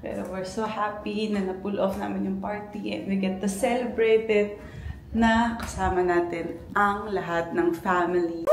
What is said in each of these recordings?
Pero we're so happy na na-pull off namin yung party and we get to celebrate it na kasama natin ang lahat ng family.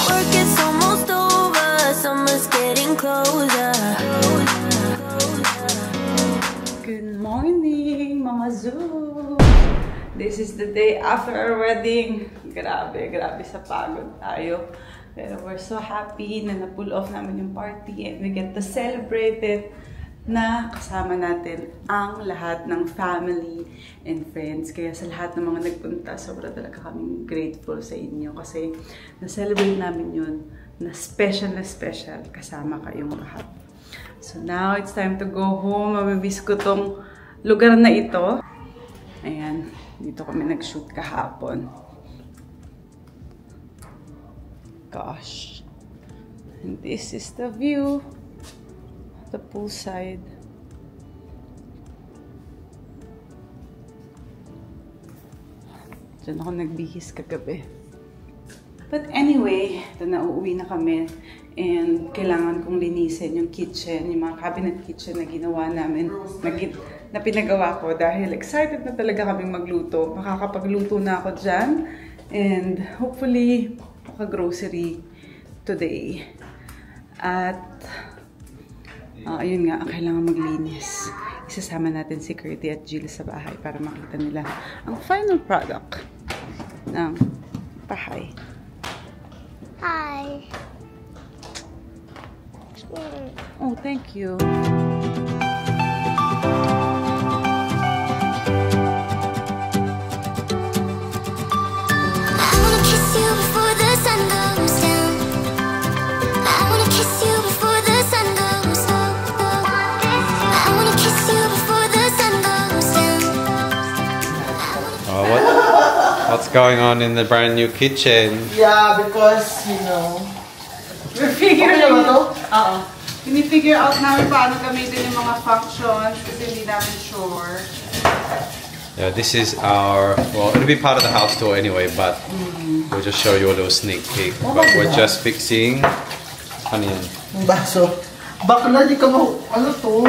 Work is almost over, summer's getting closer. Good morning, Mama Zoo! This is the day after our wedding. Grabe sa pagod tayo. Pero we're so happy na na-pull off namin yung party and we get to celebrate it na kasama natin ang lahat ng family and friends. Kaya sa lahat ng mga nagpunta, sobra talaga kaming grateful sa inyo kasi na-celebrate namin yun na special kasama kayong lahat. So now, it's time to go home. Mamimiss ko tong lugar na ito. Ayan, dito kami nag-shoot kahapon. Gosh. And this is the view. The poolside. Diyan ako nagbihis kagabi. But anyway, ito na, uuwi na kami. And kailangan kong linisin yung kitchen, yung mga cabinet kitchen na ginawa namin, na pinagawa ko dahil excited na talaga kaming magluto. Makakapagluto na ako dyan. And hopefully, maka-grocery today. At ayun nga, kailangan maglinis. Isasama natin si Curdy at Jill sa bahay para makita nila ang final product ng bahay. Hi. Oh, thank you. What's going on in the brand new kitchen? Yeah, because, you know, We're figuring out. Pinifigure out namin paano gamitin yung mga functions kasi hindi namin sure. Yeah, this is our, well, it'll be part of the house tour anyway, but we'll just show you a little sneak peek. But we're just fixing, ano yan? yung baso. Bakla, di ka ano to?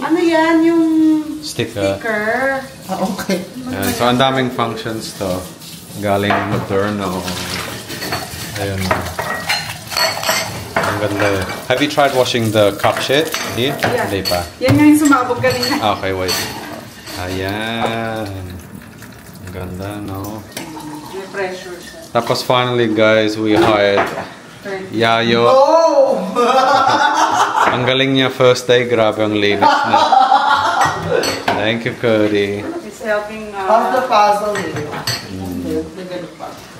Ano yan? Yung Sticker. Okay. Yeah, so ang daming functions to. Galing Moderno. Ayun. Ang ganda. Have you tried washing the cup shit? Here? Yeah. Hindi pa. Yan nga yung sumabog kanina. Okay, wait. Ayan. Ang ganda, no? May pressure siya. Tapos finally, guys, we hired Yayo. Oh! Ang galing niya first day. Grabe ang linis na. Thank you, Cody. He's helping How's the puzzle?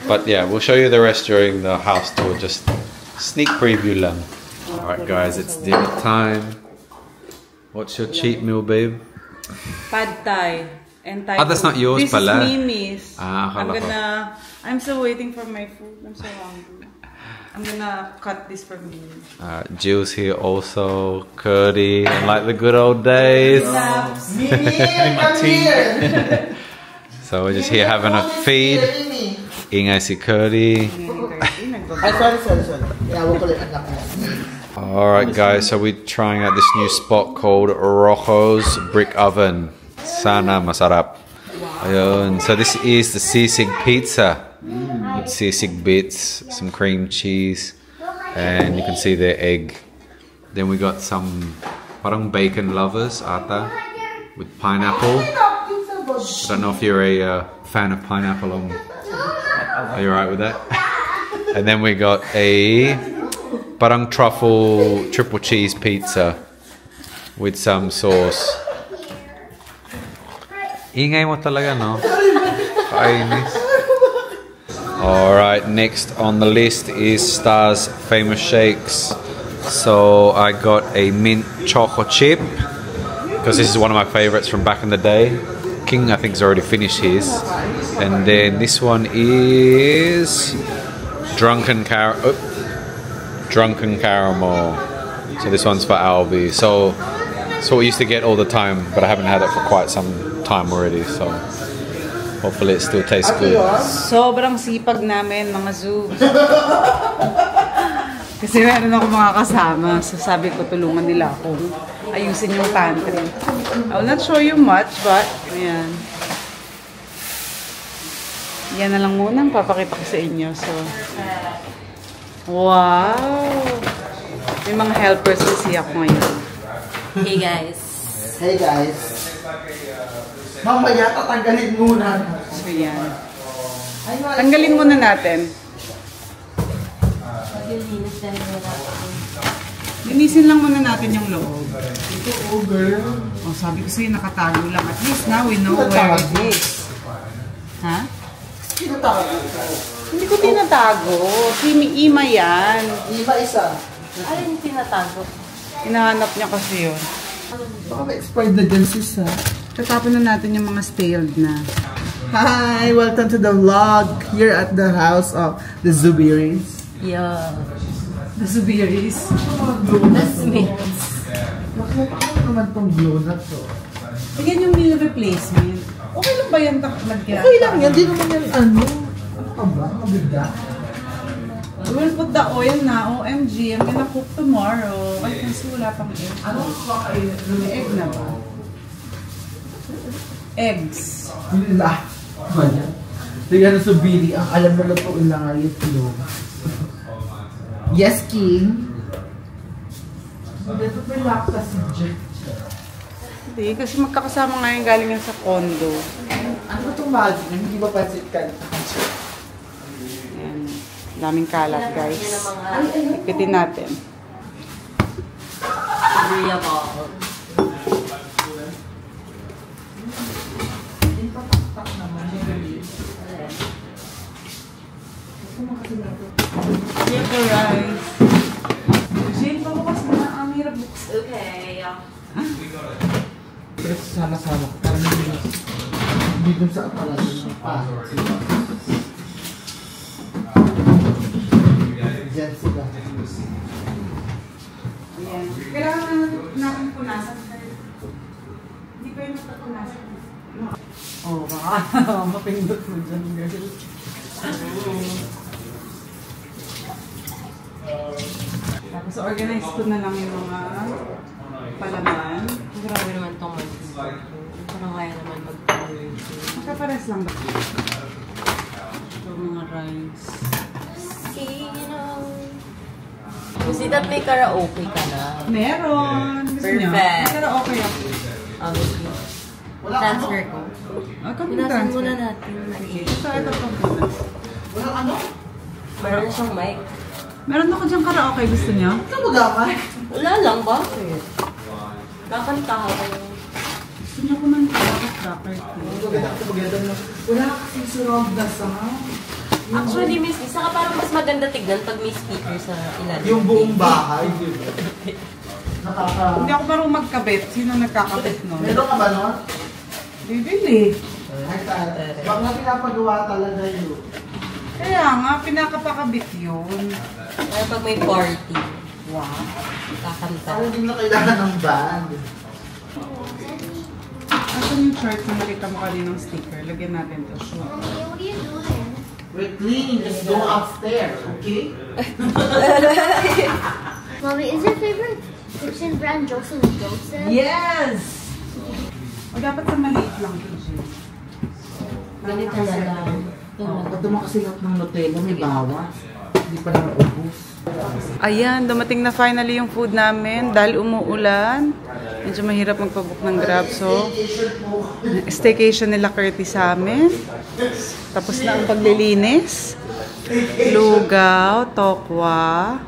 But yeah, we'll show you the rest during the house tour. Just sneak preview lang. Alright guys, it's dinner time. What's your cheat meal, babe? Pad Thai. And Thai that's not yours this pala. This is Mimi's. Ah, I'm still waiting for my food. I'm so hungry. I'm gonna cut this for Mimi. Jill's here also. Cody, and like the good old days. Mimi, come here! So we're just here having a feed. Ingay si Cody. Sorry. Yeah, we'll call it anak mo. Alright guys, so we're trying out this new spot called Rocco's Brick Oven. Sana masarap. Ayun. So this is the sisig pizza. With sisig bits, some cream cheese, and you can see the egg. Then we got some parang bacon lovers ata with pineapple. I don't know if you're a fan of pineapple. Are you alright with that? And then we got a parang truffle triple cheese pizza with some sauce. Ingay mo talaga, no? Kainis. Alright, next on the list is Star's famous shakes. So I got a mint choco chip because this is one of my favorites from back in the day. King I think has already finished his. And then this one is drunken caramel. So this one's for Albie. So what we used to get all the time, but I haven't had it for quite some time already. So Hopefully it still tastes good. Sobrang sipag namin, mga zoos. Kasi meron ako mga kasama. So sabi ko, tulungan nila akong ayusin yung pantry. I will not show you much, but ayan. Yan na lang muna ang papakita ko sa inyo. So, wow! May mga helpers kasi ako ngayon. Hey guys. Hey guys. Mamaya tatanggalin muna. So, yan. Tanggalin muna natin. Maglilinis dahil wala ako. Linisin lang muna natin yung loob. Ito, oh girl. Oh, sabi ko sa'yo, nakatago lang. At least now we know where it is. Ha? Tinatago. Hindi ko tinatago. Si Ima yan. Iba isa. Ay, yung tinatago. Hinahanap niya kasi yun. Baka ma-expired na dyan sis ha. Tatapon na natin yung mga stale na. Hi! Welcome to the vlog here at the house of the Zubiris. Yeah. The Zubiris. That's me. Ano naman tong glow na to? Tingnan yung meal replacement. Okay lang ba yan magkira? Okay lang yan. Di naman yan ano. Ano ka ba? Mabigat. We'll put the oil na. OMG, I'm gonna cook tomorrow. Ay, kasi wala pang egg. Ano ba kayo? May egg na ba? Eggs. Bila. Ba yan? Tingnan na Zubiri. Ang alam na lutuin lang nga yung glow. Yes, King. Dito may lapta si Jack. Hindi, kasi magkakasama nga yung galing yan sa condo. Ano itong magic? Hindi ba pansit ka? Ayan. Daming kalat, guys. Yan ang mga Ipitin natin. Korea ball. Here the rice. Jane, pabukas mo na. Ang hirap bukas. Okay. Pero sama-sama. Parang hindi dun sa apalasan ng pa. Diyan sila. Ayan. Kailangan natin punasan. Hindi pa yung nagpapunasan. Oh, baka mapindot mo dyan, girl. Tapos organize ko na lang yung mga palaman. Grabe naman itong mag-isip. Parang kaya naman mag-isip. Magkapares lang ba? Ito mga rice. Kasi that may karaoke ka na. Meron! Gusto niyo? Perfect. Pero okay ako. Obviously. Transfer ko. Ah, kami Pinasan transfer. muna natin. So, ito pang punas. Walang ano? Meron na siyang mic. Meron ako dyan karaoke. Gusto niyo? Ito mo dapat. Wala lang, bakit? Kakanta ko. Gusto niyo kumanta? Bakit bakit? Wala kasi surround na sound. Actually, miss, saka parang mas maganda tignan pag may speaker sa ilalim. Yung buong bahay. Hindi ako marunong magkabit. Sino nagkakabit nun? Meron ka ba nun? Bibili. Ay, baka nga pinapagawa talaga yun. Kaya nga, pinakapakabit yun. Kaya pag may party, Wow. kakanta. Parang hindi na kailangan ng band. Asan yung chart na nakita mo kaninang sticker? Lagyan natin to. Shoot. What are you doing? We're cleaning. Let's go upstairs, okay? Mommy, is your favorite kitchen brand Joseph Joseph? Yes! O dapat sa maliit lang ito, Jim. Ganito na lang. Ba't naman kasi lahat ng Nutella may bawas? Hindi pa naman ubus. Ayan, dumating na finally yung food namin dahil umuulan. Medyo mahirap magpabook ng Grab. So, staycation nila Curtis sa amin. Tapos na ang paglilinis. Lugaw, tokwa.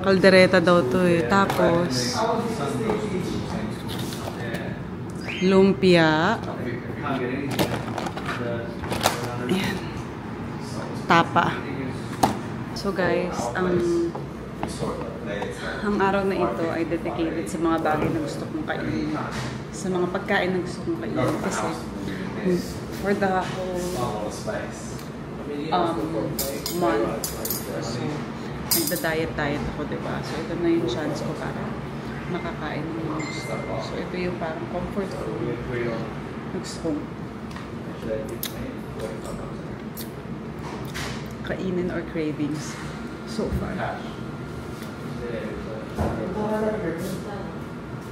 Kaldereta daw to eh. Tapos, lumpia. Ayan. Tapa. So guys, ang araw na ito ay dedicated sa mga bagay na gusto kong kainin. Sa mga pagkain na gusto kong kainin. Kasi for the whole month, so, nagda-diet ako, diba? So ito na yung chance ko para makakain ng mga gusto ko. So, ito yung parang comfort food. Gusto kainin or cravings so far.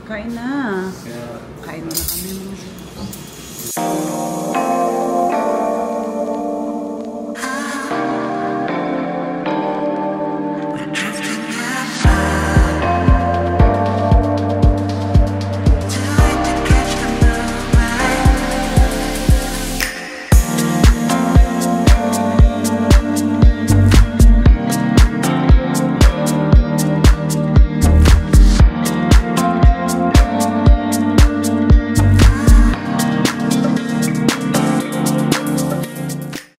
Kain na. Kain na kami mga